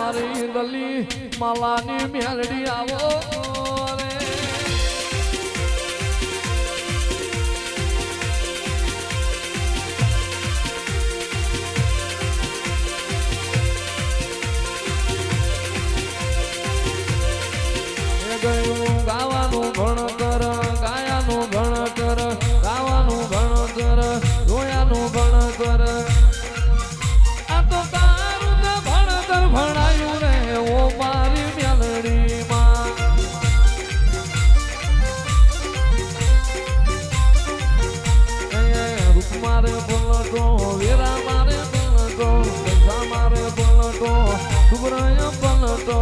મારી લલી માલાની મેલડી આવો રે ગયું ગાવાનું ભણતર ગાયાનું ભણતર ગાવાનું ભણતર રોયાનું ભણતર આ તો તારું ને ભણતર ભણાયું રે ઓ મારી મેલડીમાં રૂપ મારે પલટો વીરા મારે પલટો પૈસા મારે પલટો ડુબરાય પલટો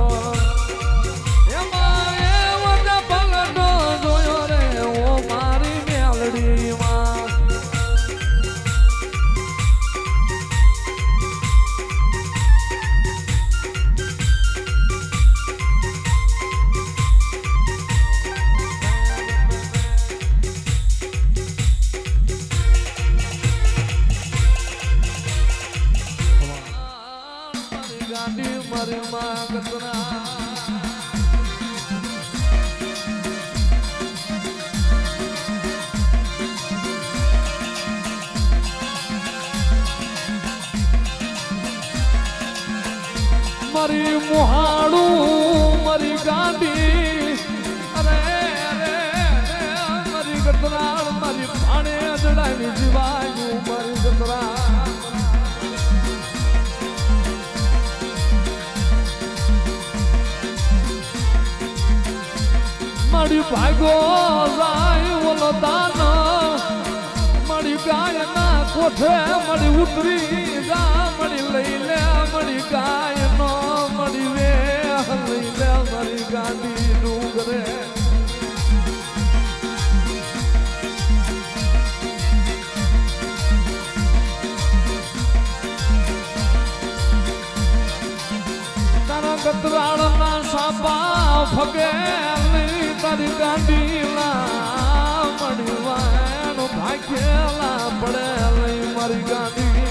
મારી માં કતરા મારી મોહાડું મારી ગાંડી અરે અરે મારી કતરા મારી પાણે અજડાવી જીવાયું મારી કતરા મારી ભાગો જાય ઓલો દાન મારી ગાય ના કોઠે મારી ઉતરી જા મારી લઈ લે મારી ગાય નો મારી વે લઈ લે મારી ગાંડી ડુંગરે તારા કતરાળ ના સાપા ફગે તારી ગાંડી લા મળી વાયનો ભાગ્યેલા પડે લઈ મારી ગાંડી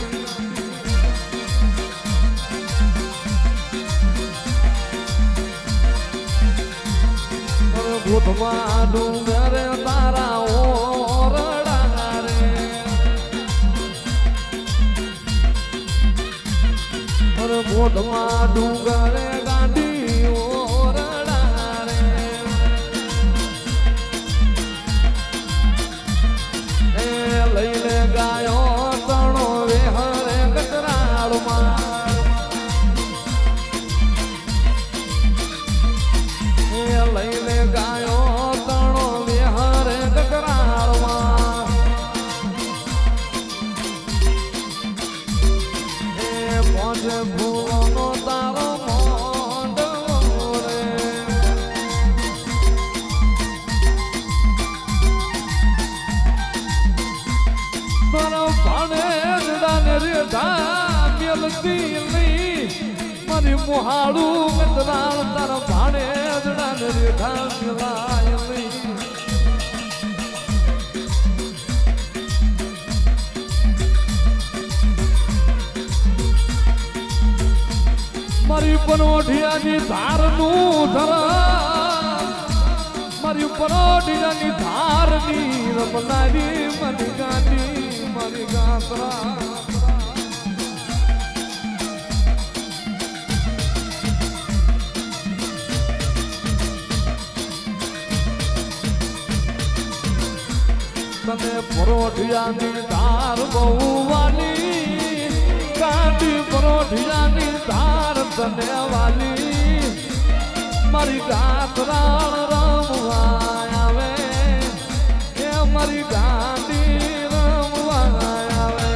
ભૂતમાં ડુંગરે તારા ઓરડા રે ભૂતમાં ડુંગરે ગાંડી લઈને ગાયો તણો વેહરે કતરાળમાં લઈને ગાયો તણો વેહરે કતરાળમાં પહોંચે ભૂનો તારો મોંડો રે મારી મોહાડું કતરાળ તારા ભાણે અજડા ને રેઠા મિલાય નહીં મારી પરોઢિયાની ધારનું ધરા મારી પરોઢિયાની ધારની રમનારી મારી ગાંડી મારી ગાતરા તને પરોઢિયાની ધાર બહુવાની ગાંડી પરોઢિયાની ધાર તને વાલી મારી ગાતરાળ રમવા આવે એ મારી ગાંડી રમવા આવે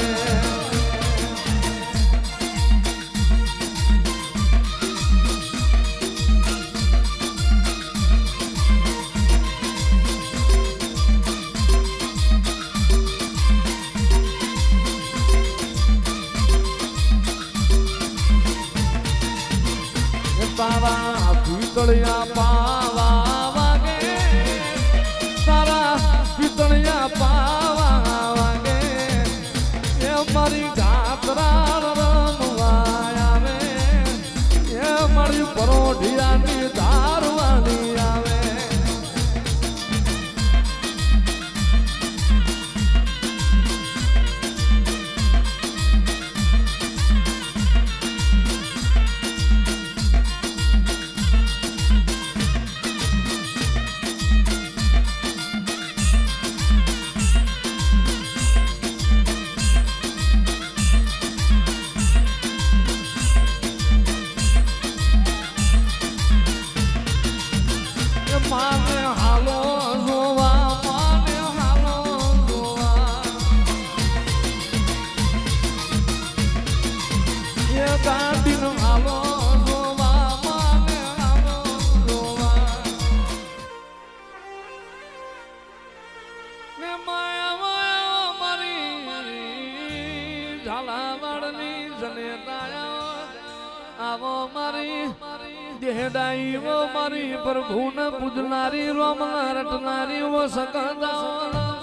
તારા પિતળિયા પાવા વાગે તારા પિતળિયા પાવા વાગે એ મારી ગાતરાળ રમવા આવે એ પેઢિયાની ધારવાની આવે માને હાલો જોવા માને હાલો જોવા એ ગાંધીન હાલો જોવા માને હાલો જોવા ને માયા માયા મારી ઝાલાવાડની જનેતાયા આવો મારી દેહડાઈ વો મારી પ્રભુને પૂજનારી રોમના રટનારી વો સકંદા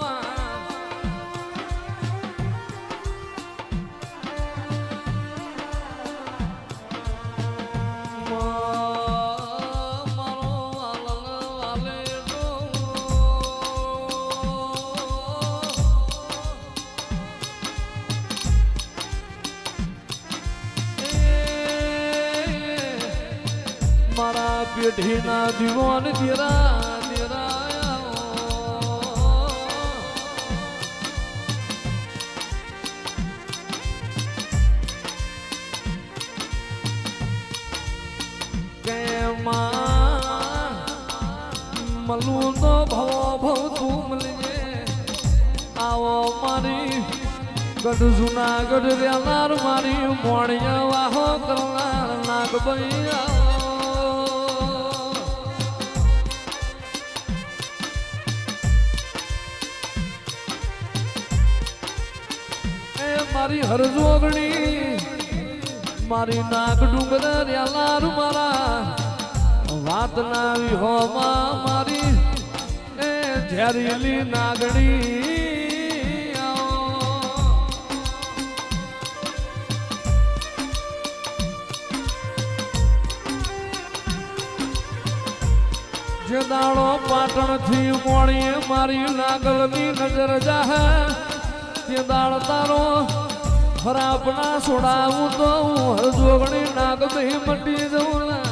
મારા પેઢીના દીવાન દેરા કે મલું તો ભવ તું મળીએ આવો મારી ગઢ જુનાગઢ રેનાર મારી મોણિયા વાહો કરનાર નાગભાઈ આવો મારી હરજોગણી મારી નાક ડુંગર રેલાર મારા વાત ના વિહોમાં મારી એ ઝેરીલી નાગણી જે દાડો પાટણ થી મોણીએ મારી નાગલની નજર જાહે તે દાડ તારો ખરાબ ના છોડાવું તો હું હરજોગણી નાગ દહીં મટી દઉં